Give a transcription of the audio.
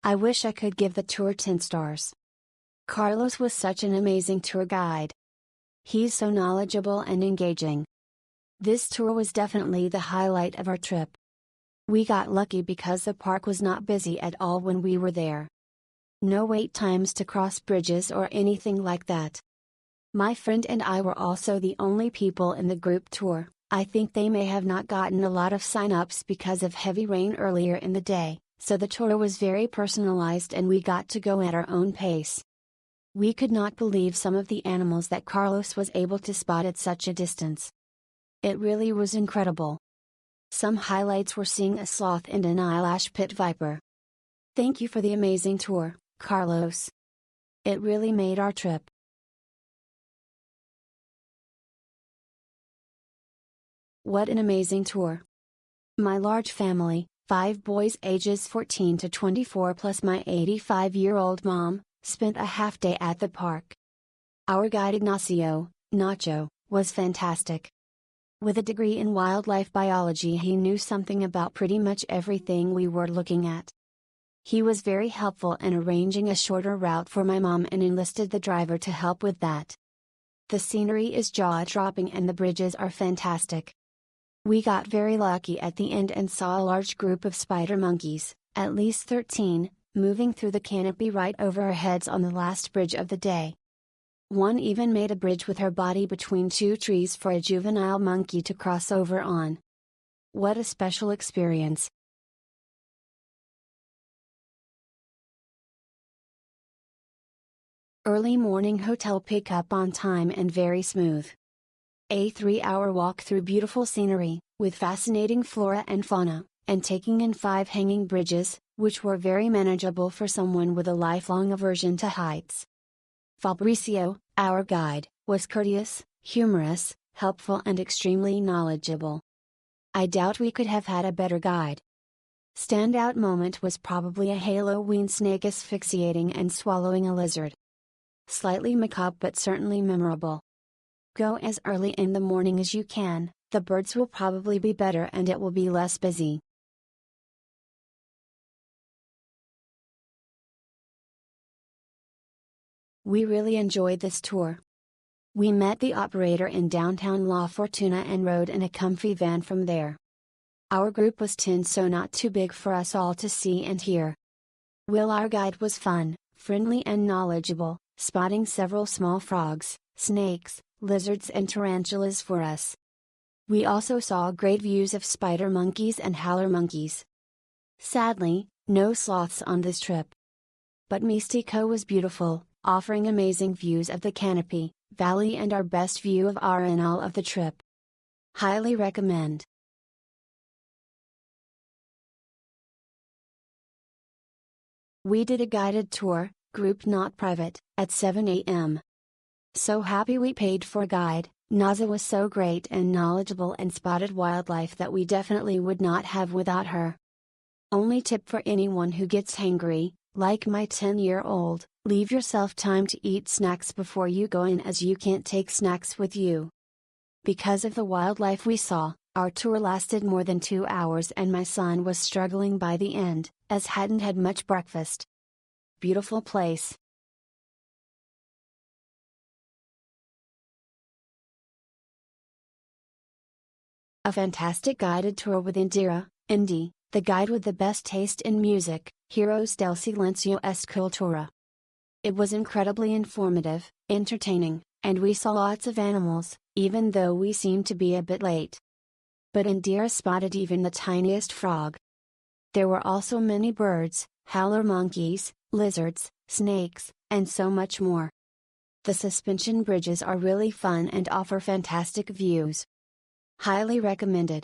I wish I could give the tour 10 stars. Carlos was such an amazing tour guide. He's so knowledgeable and engaging. This tour was definitely the highlight of our trip. We got lucky because the park was not busy at all when we were there. No wait times to cross bridges or anything like that. My friend and I were also the only people in the group tour. I think they may have not gotten a lot of sign-ups because of heavy rain earlier in the day, so the tour was very personalized and we got to go at our own pace. We could not believe some of the animals that Carlos was able to spot at such a distance. It really was incredible. Some highlights were seeing a sloth and an eyelash pit viper. Thank you for the amazing tour, Carlos. It really made our trip. What an amazing tour. My large family, 5 boys ages 14 to 24 plus my 85-year-old mom, spent a half day at the park. Our guide Ignacio, Nacho, was fantastic. With a degree in wildlife biology, he knew something about pretty much everything we were looking at. He was very helpful in arranging a shorter route for my mom and enlisted the driver to help with that. The scenery is jaw-dropping and the bridges are fantastic. We got very lucky at the end and saw a large group of spider monkeys, at least 13, moving through the canopy right over our heads on the last bridge of the day. One even made a bridge with her body between 2 trees for a juvenile monkey to cross over on. What a special experience! Early morning hotel pickup on time and very smooth. A 3-hour walk through beautiful scenery, with fascinating flora and fauna, and taking in 5 hanging bridges, which were very manageable for someone with a lifelong aversion to heights. Fabricio, our guide, was courteous, humorous, helpful and extremely knowledgeable. I doubt we could have had a better guide. Standout moment was probably a Halloween snake asphyxiating and swallowing a lizard. Slightly macabre but certainly memorable. Go as early in the morning as you can, the birds will probably be better and it will be less busy. We really enjoyed this tour. We met the operator in downtown La Fortuna and rode in a comfy van from there. Our group was 10, so not too big for us all to see and hear. Our guide was fun, friendly and knowledgeable, spotting several small frogs, snakes, lizards and tarantulas for us. We also saw great views of spider monkeys and howler monkeys. Sadly, no sloths on this trip. But Mistico was beautiful, offering amazing views of the canopy, valley and our best view of our in all of the trip. Highly recommend. We did a guided tour, group not private, at 7 a.m. So happy we paid for a guide. Naza was so great and knowledgeable and spotted wildlife that we definitely would not have without her. Only tip for anyone who gets hangry, like my 10-year-old, leave yourself time to eat snacks before you go in, as you can't take snacks with you. Because of the wildlife we saw, our tour lasted more than 2 hours and my son was struggling by the end, as hadn't had much breakfast. Beautiful place. A fantastic guided tour with Indira, Indy, the guide with the best taste in music, Heroes del Silencio Escultura. It was incredibly informative, entertaining, and we saw lots of animals, even though we seemed to be a bit late. But Indira spotted even the tiniest frog. There were also many birds, howler monkeys, lizards, snakes, and so much more. The suspension bridges are really fun and offer fantastic views. Highly recommended.